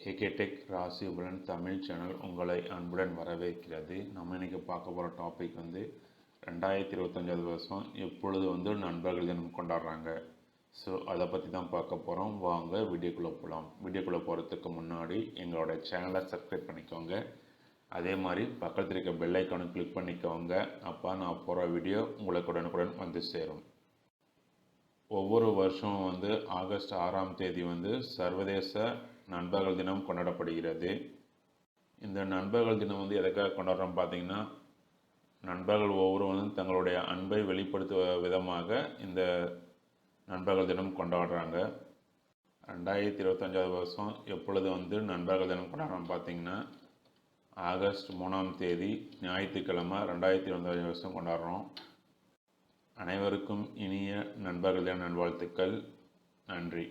ஏகேடெக் ராசிபலன் Tamil channel உங்களை அன்புடன் வரவேற்கிறது. நம்ம இன்றைக்கி பார்க்க போகிற டாபிக் 2025 வருஷம் எப்பொழுது நண்பர்கள் தினம் கொண்டாடுறாங்க. ஸோ அதை பற்றி தான் பார்க்க போகிறோம். வாங்க வீடியோக்குள்ளே போகலாம். வீடியோக்குள்ளே போகிறதுக்கு முன்னாடி எங்களோட சேனலை சப்ஸ்கிரைப் பண்ணிக்கோங்க. அதே மாதிரி பக்கத்தில் இருக்க பெல் ஐக்கானை கிளிக் பண்ணிக்கோங்க. அப்போ நான் போகிற வீடியோ உங்களுக்கு உடனுக்குடன் வந்து சேரும். ஒவ்வொரு வருஷமும் ஆகஸ்ட் 6ஆம் தேதி சர்வதேச நண்பர்கள் தினம் கொண்டாடப்படுகிறது. இந்த நண்பர்கள் தினம் எதுக்காக கொண்டாடுறோம் பார்த்தீங்கன்னா, நண்பர்கள் ஒவ்வொருவரும் தங்களுடைய அன்பை வெளிப்படுத்துவ விதமாக இந்த நண்பர்கள் தினம் கொண்டாடுறாங்க. 2025 வருஷம் எப்பொழுது நண்பர்கள் தினம் கொண்டாடுறோம் பார்த்தீங்கன்னா, ஆகஸ்ட் 3ஆம் தேதி ஞாயிற்றுக்கிழமை 2025 வருஷம் கொண்டாடுறோம். அனைவருக்கும் இனிய நண்பர்கள் தின நல்வாழ்த்துக்கள். நன்றி.